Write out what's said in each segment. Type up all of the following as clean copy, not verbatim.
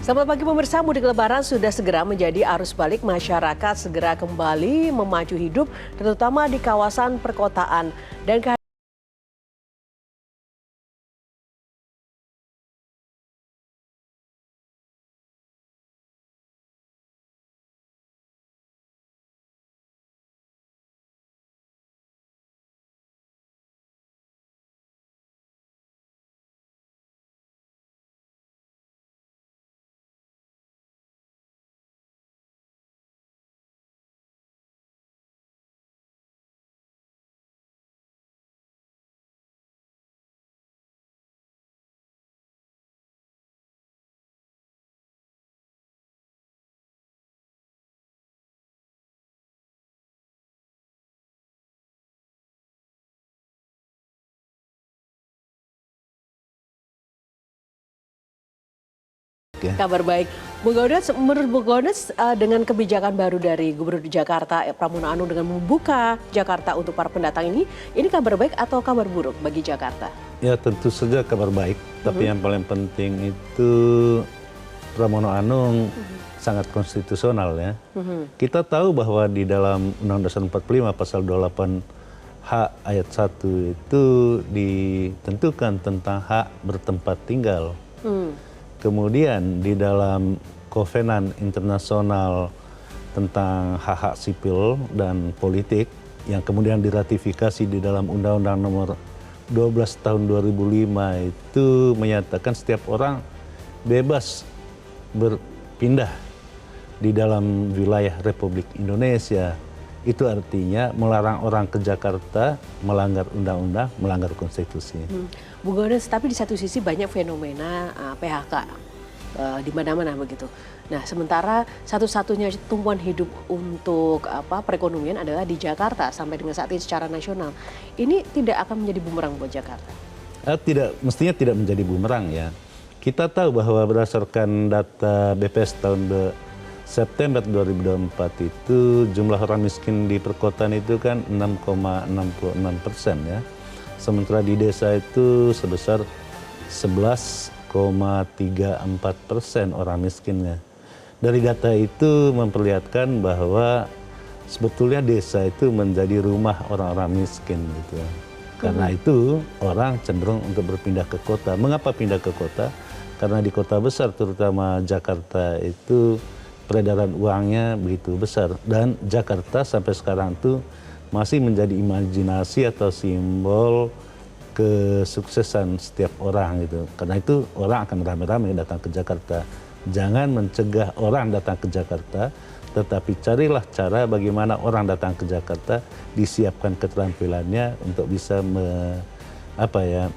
Selamat pagi pemirsa, mudik lebaran sudah segera menjadi arus balik masyarakat segera kembali memacu hidup, terutama di kawasan perkotaan. Dan kabar baik, menurut Bung Gaudes, dengan kebijakan baru dari Gubernur Jakarta Pramono Anung dengan membuka Jakarta untuk para pendatang ini kabar baik atau kabar buruk bagi Jakarta? Ya tentu saja kabar baik, tapi yang paling penting itu Pramono Anung sangat konstitusional ya. Kita tahu bahwa di dalam Undang-Undang Dasar 45 pasal 28H ayat 1 itu ditentukan tentang hak bertempat tinggal. Kemudian di dalam Kovenan Internasional tentang hak-hak sipil dan politik yang kemudian diratifikasi di dalam Undang-Undang Nomor 12 tahun 2005 itu menyatakan setiap orang bebas berpindah di dalam wilayah Republik Indonesia. Itu artinya melarang orang ke Jakarta melanggar undang-undang, melanggar konstitusi. Bung Gaudes, tapi di satu sisi banyak fenomena PHK di mana-mana begitu. Nah, sementara satu-satunya tumpuan hidup untuk perekonomian adalah di Jakarta sampai dengan saat ini secara nasional. Ini tidak akan menjadi bumerang buat Jakarta? Mestinya tidak menjadi bumerang ya. Kita tahu bahwa berdasarkan data BPS tahun September 2024 itu jumlah orang miskin di perkotaan itu kan 6,66% ya. Sementara di desa itu sebesar 11,34% orang miskinnya. Dari data itu memperlihatkan bahwa sebetulnya desa itu menjadi rumah orang-orang miskin gitu. Karena itu orang cenderung untuk berpindah ke kota. Mengapa pindah ke kota? Karena di kota besar terutama Jakarta itu peredaran uangnya begitu besar, dan Jakarta sampai sekarang tuh masih menjadi imajinasi atau simbol kesuksesan setiap orang gitu. Karena itu orang akan ramai-ramai datang ke Jakarta. Jangan mencegah orang datang ke Jakarta, tetapi carilah cara bagaimana orang datang ke Jakarta disiapkan keterampilannya untuk bisa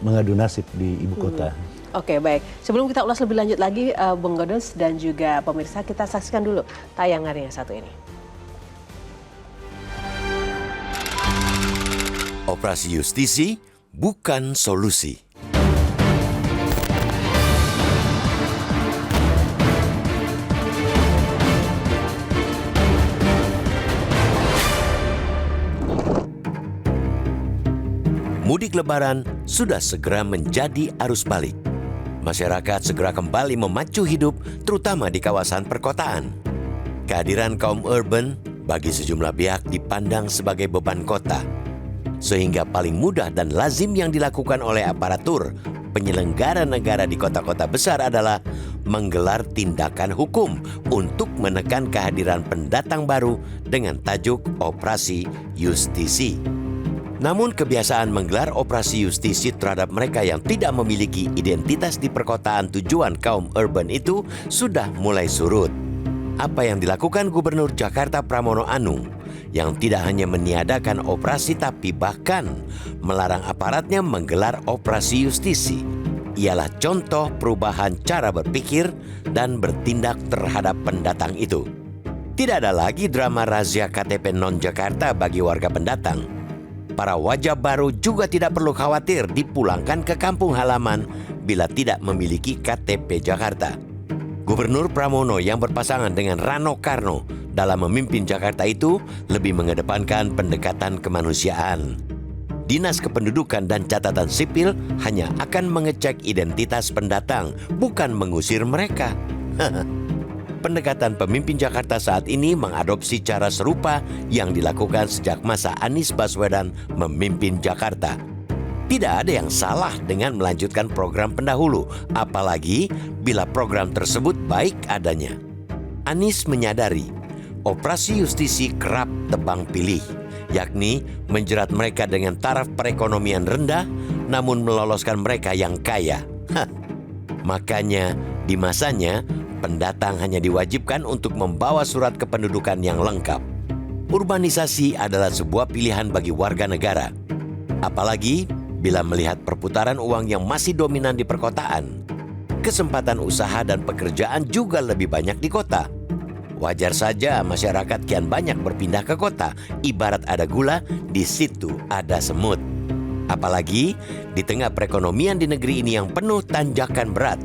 mengadu nasib di ibu kota. Oke, baik. Sebelum kita ulas lebih lanjut lagi, Bung Gaudes dan juga pemirsa, kita saksikan dulu tayangan yang satu ini. Operasi Justisi bukan solusi. Mudik Lebaran sudah segera menjadi arus balik. Masyarakat segera kembali memacu hidup, terutama di kawasan perkotaan. Kehadiran kaum urban bagi sejumlah pihak dipandang sebagai beban kota, sehingga paling mudah dan lazim yang dilakukan oleh aparatur penyelenggara negara di kota-kota besar adalah menggelar tindakan hukum untuk menekan kehadiran pendatang baru dengan tajuk Operasi Justisi. Namun kebiasaan menggelar operasi justisi terhadap mereka yang tidak memiliki identitas di perkotaan tujuan kaum urban itu sudah mulai surut. Apa yang dilakukan Gubernur Jakarta Pramono Anung yang tidak hanya meniadakan operasi tapi bahkan melarang aparatnya menggelar operasi justisi ialah contoh perubahan cara berpikir dan bertindak terhadap pendatang itu. Tidak ada lagi drama razia KTP non-Jakarta bagi warga pendatang. Para wajah baru juga tidak perlu khawatir dipulangkan ke kampung halaman bila tidak memiliki KTP Jakarta. Gubernur Pramono yang berpasangan dengan Rano Karno dalam memimpin Jakarta itu lebih mengedepankan pendekatan kemanusiaan. Dinas Kependudukan dan Catatan Sipil hanya akan mengecek identitas pendatang, bukan mengusir mereka. Pendekatan pemimpin Jakarta saat ini mengadopsi cara serupa yang dilakukan sejak masa Anies Baswedan memimpin Jakarta. Tidak ada yang salah dengan melanjutkan program pendahulu, apalagi bila program tersebut baik adanya. Anies menyadari operasi justisi kerap tebang pilih, yakni menjerat mereka dengan taraf perekonomian rendah namun meloloskan mereka yang kaya. Makanya di masanya pendatang hanya diwajibkan untuk membawa surat kependudukan yang lengkap. Urbanisasi adalah sebuah pilihan bagi warga negara, apalagi bila melihat perputaran uang yang masih dominan di perkotaan. Kesempatan usaha dan pekerjaan juga lebih banyak di kota. Wajar saja masyarakat kian banyak berpindah ke kota, ibarat ada gula, di situ ada semut. Apalagi di tengah perekonomian di negeri ini yang penuh tanjakan berat.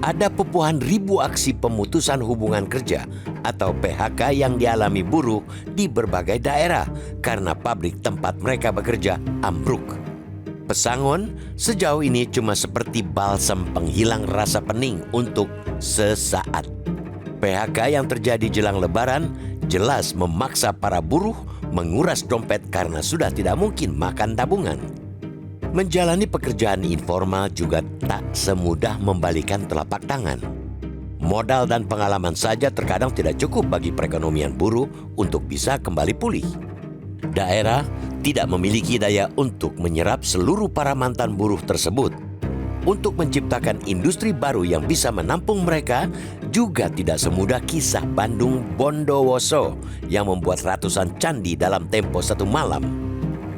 Ada puluhan ribu aksi pemutusan hubungan kerja atau PHK yang dialami buruh di berbagai daerah karena pabrik tempat mereka bekerja ambruk. Pesangon sejauh ini cuma seperti balsam penghilang rasa pening untuk sesaat. PHK yang terjadi jelang Lebaran jelas memaksa para buruh menguras dompet karena sudah tidak mungkin makan tabungan. Menjalani pekerjaan informal juga tak semudah membalikan telapak tangan. Modal dan pengalaman saja terkadang tidak cukup bagi perekonomian buruh untuk bisa kembali pulih. Daerah tidak memiliki daya untuk menyerap seluruh para mantan buruh tersebut. Untuk menciptakan industri baru yang bisa menampung mereka juga tidak semudah kisah Bandung Bondowoso yang membuat ratusan candi dalam tempo 1 malam.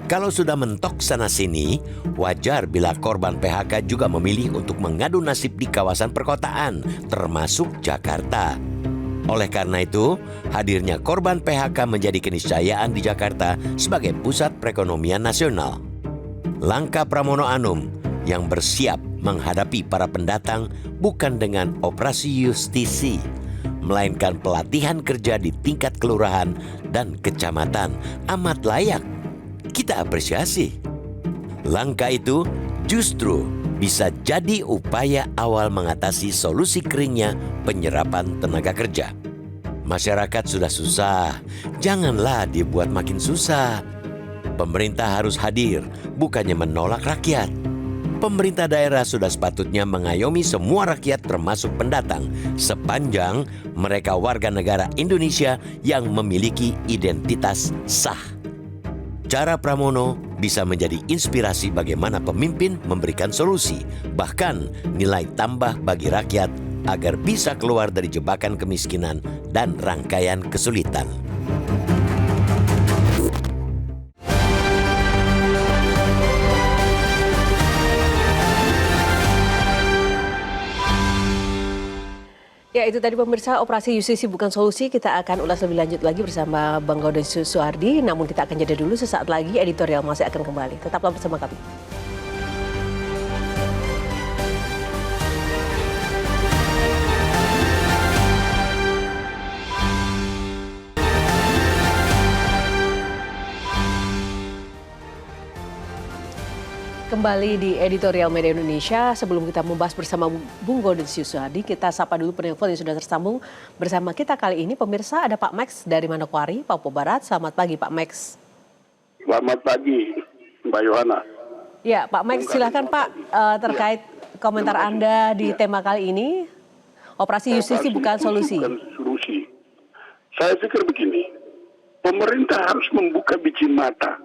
Kalau sudah mentok sana-sini, wajar bila korban PHK juga memilih untuk mengadu nasib di kawasan perkotaan, termasuk Jakarta. Oleh karena itu, hadirnya korban PHK menjadi keniscayaan di Jakarta sebagai pusat perekonomian nasional. Langkah Pramono Anung yang bersiap menghadapi para pendatang bukan dengan operasi justisi, melainkan pelatihan kerja di tingkat kelurahan dan kecamatan amat layak. Kita apresiasi. Langkah itu justru bisa jadi upaya awal mengatasi solusi keringnya penyerapan tenaga kerja. Masyarakat sudah susah, janganlah dibuat makin susah. Pemerintah harus hadir, bukannya menolak rakyat. Pemerintah daerah sudah sepatutnya mengayomi semua rakyat termasuk pendatang, sepanjang mereka warga negara Indonesia yang memiliki identitas sah. Cara Pramono bisa menjadi inspirasi bagaimana pemimpin memberikan solusi, bahkan nilai tambah bagi rakyat agar bisa keluar dari jebakan kemiskinan dan rangkaian kesulitan. Ya, itu tadi pemirsa, operasi justisi bukan solusi. Kita akan ulas lebih lanjut lagi bersama Bang Gaudentius Soehardi. Namun kita akan jeda dulu, sesaat lagi editorial masih akan kembali. Tetaplah bersama kami. Kembali di editorial Media Indonesia. Sebelum kita membahas bersama Bung Gaudentius Soehardi, kita sapa dulu penelpon yang sudah tersambung bersama kita kali ini. Pemirsa, ada Pak Max dari Manokwari, Papua Barat. Selamat pagi Pak Max. Selamat pagi Mbak Yohana. Ya Pak Max, silakan Pak terkait komentar Anda di tema kali ini. Operasi justisi bukan solusi. Saya pikir begini, pemerintah harus membuka biji mata.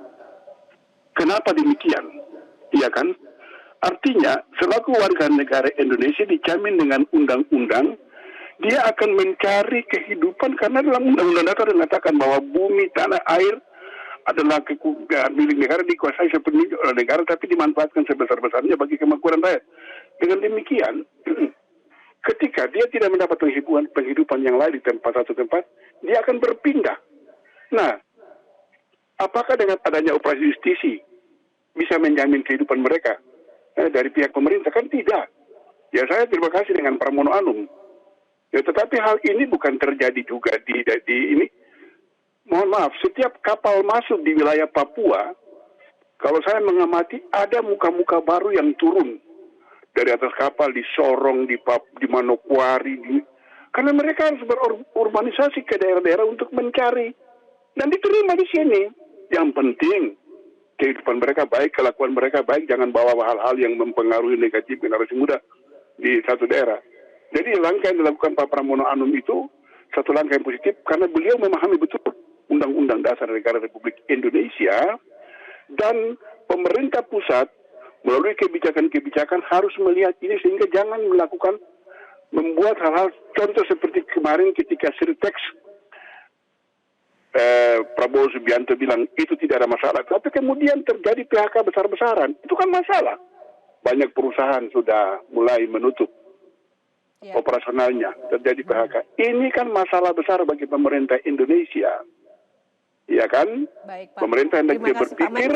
Kenapa demikian? Iya kan? Artinya, selaku warga negara Indonesia dijamin dengan undang-undang, dia akan mencari kehidupan karena dalam undang-undang dasar mengatakan bahwa bumi, tanah, air adalah milik negara, dikuasai sepenuhnya oleh negara, tapi dimanfaatkan sebesar-besarnya bagi kemakmuran rakyat. Dengan demikian, ketika dia tidak mendapat penghidupan yang lain di satu tempat, dia akan berpindah. Nah, apakah dengan adanya operasi justisi bisa menjamin kehidupan mereka dari pihak pemerintah? Kan tidak. Ya, saya terima kasih dengan Pramono Anung. Ya, tetapi hal ini bukan terjadi juga di ini. Mohon maaf, setiap kapal masuk di wilayah Papua, kalau saya mengamati ada muka-muka baru yang turun dari atas kapal di Sorong, di Manokwari, Karena mereka harus berurbanisasi ke daerah-daerah untuk mencari. Dan diterima di sini. Yang penting, kehidupan mereka baik, kelakuan mereka baik, jangan bawa hal-hal yang mempengaruhi negatif generasi muda di satu daerah. Jadi langkah yang dilakukan Pak Pramono Anung itu satu langkah yang positif karena beliau memahami betul Undang-Undang Dasar Negara Republik Indonesia dan pemerintah pusat melalui kebijakan-kebijakan harus melihat ini sehingga jangan membuat hal-hal contoh seperti kemarin ketika Sirtex Prabowo Subianto bilang itu tidak ada masalah, tapi kemudian terjadi PHK besar-besaran, itu kan masalah. Banyak perusahaan sudah mulai menutup operasionalnya, terjadi PHK. Ini kan masalah besar bagi pemerintah Indonesia. Ya kan? Baik, Pak. Pemerintah hendaknya berpikir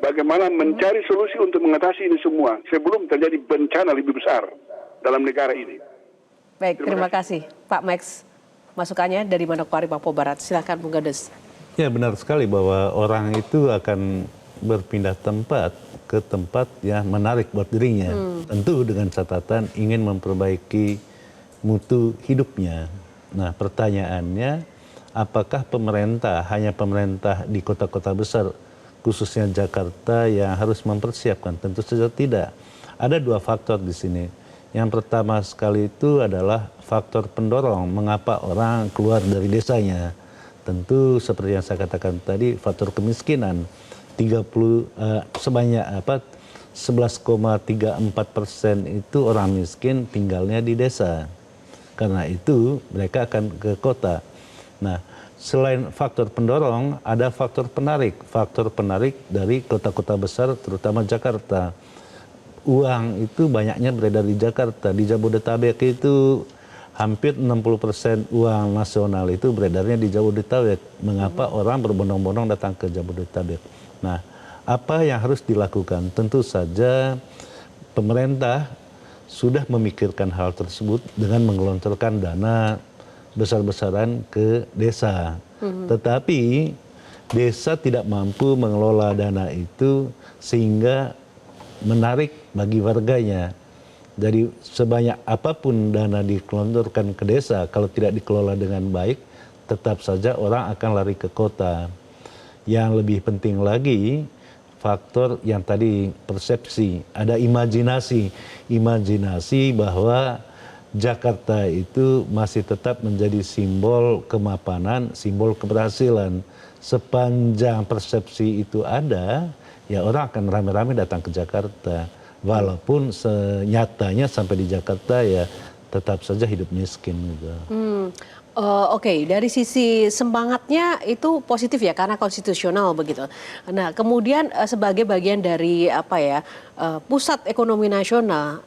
bagaimana mencari solusi untuk mengatasi ini semua sebelum terjadi bencana lebih besar dalam negara ini. Baik, terima kasih Pak Max. Masukannya dari Manokwari, Papua Barat. Silakan Bung Gades. Ya benar sekali bahwa orang itu akan berpindah tempat ke tempat yang menarik buat dirinya. Tentu dengan catatan ingin memperbaiki mutu hidupnya. Nah pertanyaannya, apakah hanya pemerintah di kota-kota besar, khususnya Jakarta yang harus mempersiapkan? Tentu saja tidak. Ada dua faktor di sini. Yang pertama sekali itu adalah faktor pendorong mengapa orang keluar dari desanya. Tentu seperti yang saya katakan tadi, faktor kemiskinan. Sebanyak 11,34% itu orang miskin tinggalnya di desa. Karena itu mereka akan ke kota. Nah, selain faktor pendorong, ada faktor penarik. Faktor penarik dari kota-kota besar, terutama Jakarta. Uang itu banyaknya beredar di Jakarta. Di Jabodetabek itu hampir 60% uang nasional itu beredarnya di Jabodetabek. Mengapa orang berbondong-bondong datang ke Jabodetabek? Nah, apa yang harus dilakukan? Tentu saja pemerintah sudah memikirkan hal tersebut dengan menggelontorkan dana besar-besaran ke desa. Tetapi desa tidak mampu mengelola dana itu sehingga menarik bagi warganya. Jadi sebanyak apapun dana dikelontorkan ke desa, kalau tidak dikelola dengan baik, tetap saja orang akan lari ke kota. Yang lebih penting lagi, faktor yang tadi persepsi, ada imajinasi. Imajinasi bahwa Jakarta itu masih tetap menjadi simbol kemapanan, simbol keberhasilan. Sepanjang persepsi itu ada, ya orang akan rame-rame datang ke Jakarta. Walaupun nyatanya sampai di Jakarta ya tetap saja hidup miskin gitu. Oke, dari sisi semangatnya itu positif ya karena konstitusional begitu. Nah, kemudian sebagai bagian dari pusat ekonomi nasional,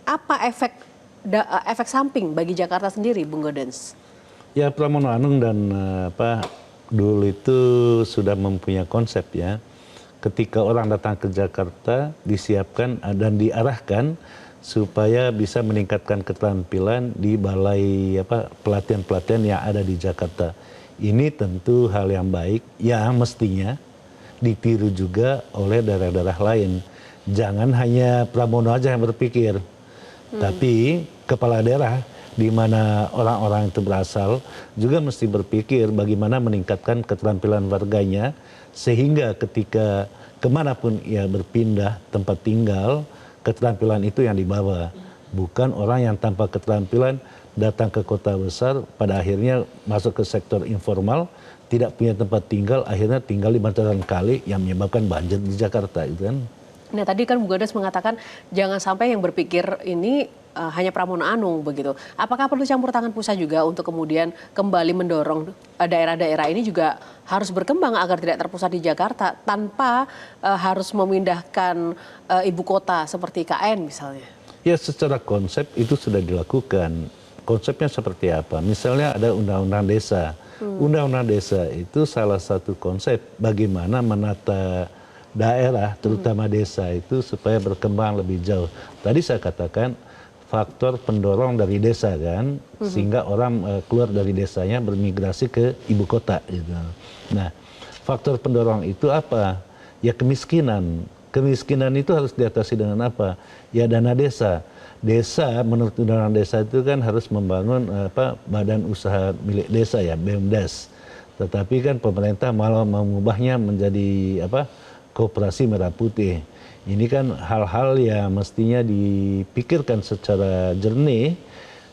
apa efek samping bagi Jakarta sendiri, Bung Godens? Ya Pramono Anung dan Dul itu sudah mempunyai konsep ya. Ketika orang datang ke Jakarta disiapkan dan diarahkan supaya bisa meningkatkan keterampilan di balai pelatihan-pelatihan yang ada di Jakarta. Ini tentu hal yang baik yang mestinya ditiru juga oleh daerah-daerah lain. Jangan hanya Pramono aja yang berpikir, tapi kepala daerah di mana orang-orang itu berasal juga mesti berpikir bagaimana meningkatkan keterampilan warganya sehingga ketika kemanapun ia berpindah tempat tinggal, keterampilan itu yang dibawa. Bukan orang yang tanpa keterampilan datang ke kota besar, pada akhirnya masuk ke sektor informal, tidak punya tempat tinggal, akhirnya tinggal di bantaran kali yang menyebabkan banjir di Jakarta. Gitu kan. Nah tadi kan Bu Gades mengatakan jangan sampai yang berpikir ini hanya Pramono Anung begitu. Apakah perlu campur tangan pusat juga untuk kemudian kembali mendorong daerah-daerah ini juga harus berkembang agar tidak terpusat di Jakarta tanpa harus memindahkan ibu kota seperti IKN misalnya? Ya secara konsep itu sudah dilakukan. Konsepnya seperti apa? Misalnya ada undang-undang desa. Undang-undang desa itu salah satu konsep bagaimana menata daerah, terutama desa itu supaya berkembang lebih jauh. Tadi saya katakan faktor pendorong dari desa kan, sehingga orang keluar dari desanya bermigrasi ke ibu kota gitu. Nah, faktor pendorong itu apa? Ya kemiskinan. kemiskinan itu harus diatasi dengan apa? Ya dana desa. Desa menurut undang-undang desa itu kan harus membangun badan usaha milik desa ya, BUMDes. Tetapi kan pemerintah malah mengubahnya menjadi koperasi merah putih. Ini kan hal-hal yang mestinya dipikirkan secara jernih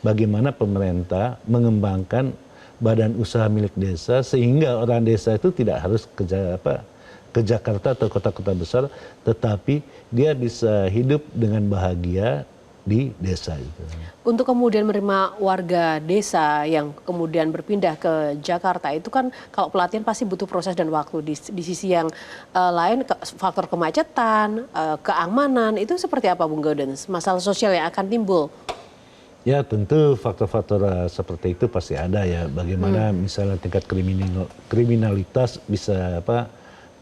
bagaimana pemerintah mengembangkan badan usaha milik desa sehingga orang desa itu tidak harus ke Jakarta atau kota-kota besar, tetapi dia bisa hidup dengan bahagia di desa itu. Untuk kemudian menerima warga desa yang kemudian berpindah ke Jakarta itu kan kalau pelatihan pasti butuh proses dan waktu. Di sisi yang lain faktor kemacetan, keamanan itu seperti apa Bung Gaudens? Masalah sosial yang akan timbul? Ya tentu faktor-faktor seperti itu pasti ada ya. Bagaimana misalnya tingkat kriminalitas bisa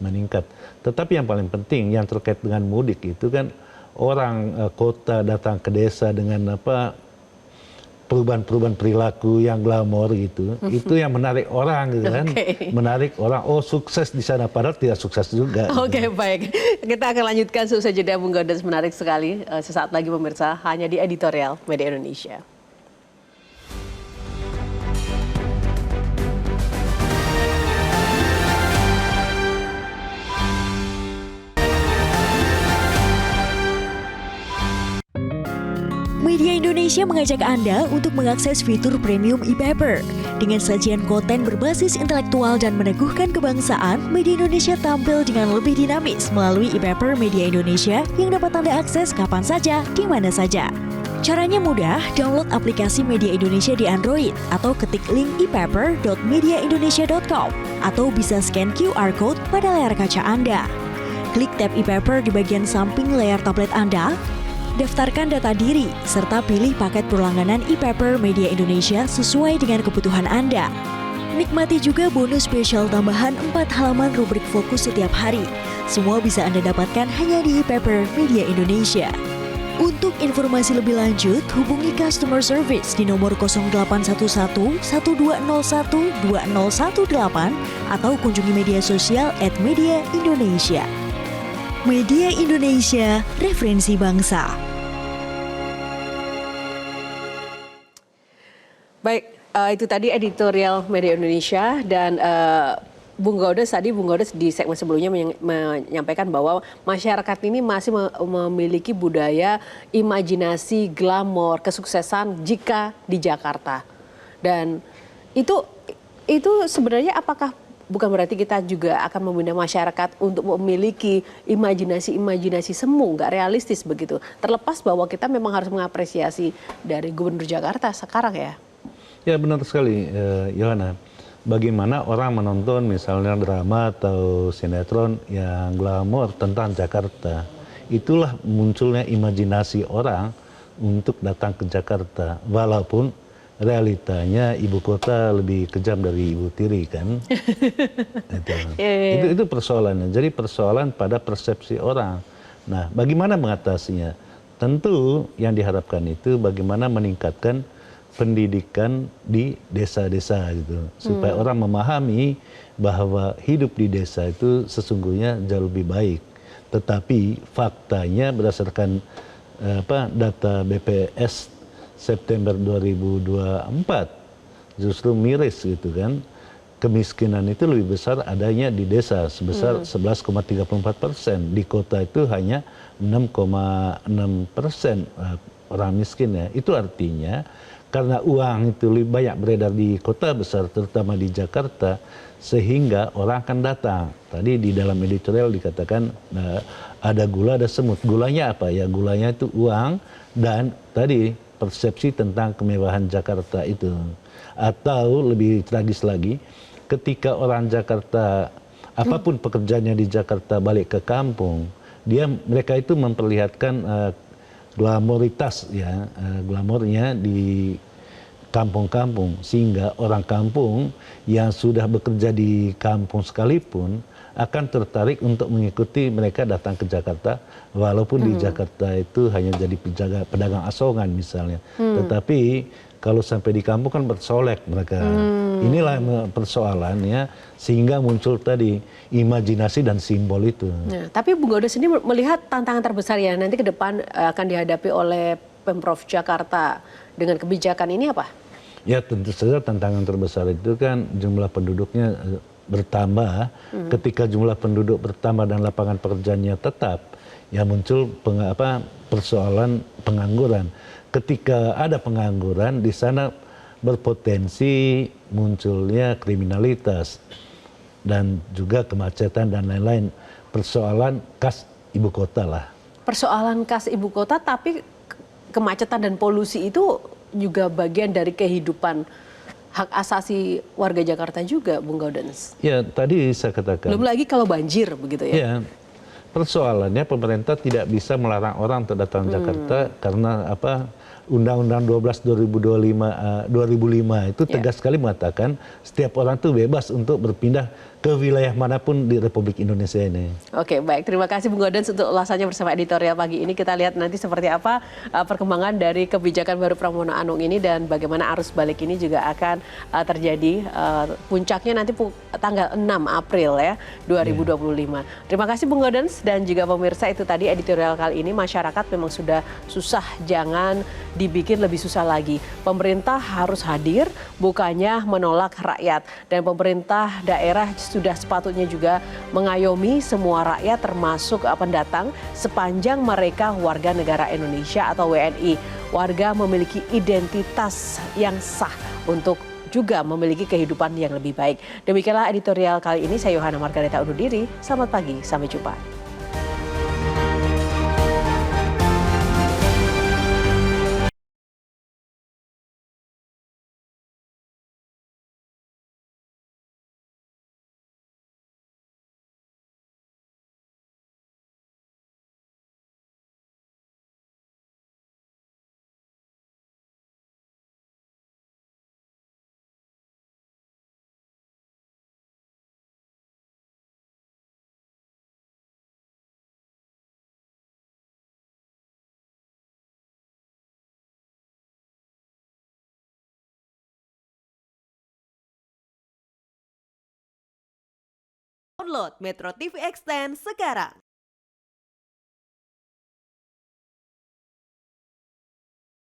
meningkat. Tetapi yang paling penting yang terkait dengan mudik itu kan orang kota datang ke desa dengan perubahan-perubahan perilaku yang glamor gitu. Itu yang menarik orang gitu kan. Menarik orang, oh sukses di sana padahal tidak sukses juga. Oke, baik. Kita akan lanjutkan seusai jeda Bung Gaudens, menarik sekali. Sesaat lagi pemirsa hanya di Editorial Media Indonesia. Media Indonesia mengajak Anda untuk mengakses fitur premium e-paper. Dengan sajian konten berbasis intelektual dan meneguhkan kebangsaan, Media Indonesia tampil dengan lebih dinamis melalui e-paper Media Indonesia yang dapat Anda akses kapan saja, di mana saja. Caranya mudah, download aplikasi Media Indonesia di Android atau ketik link e-paper.mediaindonesia.com atau bisa scan QR Code pada layar kaca Anda. Klik tab e-paper di bagian samping layar tablet Anda, daftarkan data diri, serta pilih paket berlangganan e-paper Media Indonesia sesuai dengan kebutuhan Anda. Nikmati juga bonus spesial tambahan 4 halaman rubrik fokus setiap hari. Semua bisa Anda dapatkan hanya di e-paper Media Indonesia. Untuk informasi lebih lanjut, hubungi customer service di nomor 0811 1201 2018 atau kunjungi media sosial @mediaindonesia. Media Indonesia, referensi bangsa. Baik, itu tadi Editorial Media Indonesia dan Bung Gaudens di segmen sebelumnya menyampaikan bahwa masyarakat ini masih memiliki budaya imajinasi, glamor, kesuksesan jika di Jakarta. Dan itu sebenarnya apakah bukan berarti kita juga akan membina masyarakat untuk memiliki imajinasi semu, nggak realistis begitu. Terlepas bahwa kita memang harus mengapresiasi dari Gubernur Jakarta sekarang ya. Ya benar sekali, Yohana. Bagaimana orang menonton misalnya drama atau sinetron yang glamor tentang Jakarta. Itulah munculnya imajinasi orang untuk datang ke Jakarta. Walaupun realitanya ibu kota lebih kejam dari ibu tiri kan. Itu persoalannya. Jadi persoalan pada persepsi orang. Nah, bagaimana mengatasinya? Tentu yang diharapkan itu bagaimana meningkatkan pendidikan di desa-desa gitu. Supaya orang memahami bahwa hidup di desa itu sesungguhnya jauh lebih baik. Tetapi faktanya berdasarkan data BPS September 2024 justru miris gitu kan. Kemiskinan itu lebih besar adanya di desa sebesar 11,34%. Di kota itu hanya 6,6% orang miskin ya. Itu artinya karena uang itu lebih banyak beredar di kota besar terutama di Jakarta sehingga orang akan datang. Tadi di dalam editorial dikatakan ada gula ada semut. Gulanya apa ya? Gulanya itu uang dan tadi persepsi tentang kemewahan Jakarta itu. Atau lebih tragis lagi, ketika orang Jakarta, apapun pekerjaannya di Jakarta balik ke kampung, mereka itu memperlihatkan glamoritas ya, glamornya di kampung-kampung. Sehingga orang kampung yang sudah bekerja di kampung sekalipun akan tertarik untuk mengikuti mereka datang ke Jakarta, walaupun di Jakarta itu hanya jadi pedagang asongan misalnya. Tetapi Kalau sampai di kampung kan bersolek mereka. Inilah persoalannya sehingga muncul tadi imajinasi dan simbol itu. Nah, tapi Bung Gauda sendiri melihat tantangan terbesar yang nanti ke depan akan dihadapi oleh Pemprov Jakarta dengan kebijakan ini apa? Ya tentu saja tantangan terbesar itu kan jumlah penduduknya bertambah. Ketika jumlah penduduk bertambah dan lapangan pekerjaannya tetap, ya muncul persoalan pengangguran. Ketika ada pengangguran, di sana berpotensi munculnya kriminalitas dan juga kemacetan dan lain-lain. Persoalan khas ibu kota lah. Persoalan khas ibu kota, tapi kemacetan dan polusi itu juga bagian dari kehidupan hak asasi warga Jakarta juga, Bung Gaudens. Ya, tadi saya katakan. Belum lagi kalau banjir begitu ya. Ya, persoalannya pemerintah tidak bisa melarang orang untuk datang ke Jakarta karena Undang-Undang 12 2005 itu tegas sekali mengatakan setiap orang itu bebas untuk berpindah ke wilayah manapun di Republik Indonesia ini. Oke, baik. Terima kasih Bung Gaudens untuk ulasannya bersama editorial pagi ini. Kita lihat nanti seperti apa perkembangan dari kebijakan baru Pramono Anung ini dan bagaimana arus balik ini juga akan terjadi. Puncaknya nanti tanggal 6 April ya 2025. Terima kasih Bung Gaudens dan juga pemirsa, itu tadi editorial kali ini. Masyarakat memang sudah susah, jangan dibikin lebih susah lagi. Pemerintah harus hadir, bukannya menolak rakyat. Dan pemerintah daerah sudah sepatutnya juga mengayomi semua rakyat termasuk pendatang sepanjang mereka warga negara Indonesia atau WNI. Warga memiliki identitas yang sah untuk juga memiliki kehidupan yang lebih baik. Demikianlah editorial kali ini. Saya Yohana Margareta undur diri. Selamat pagi, sampai jumpa. Download Metro TV Extend sekarang.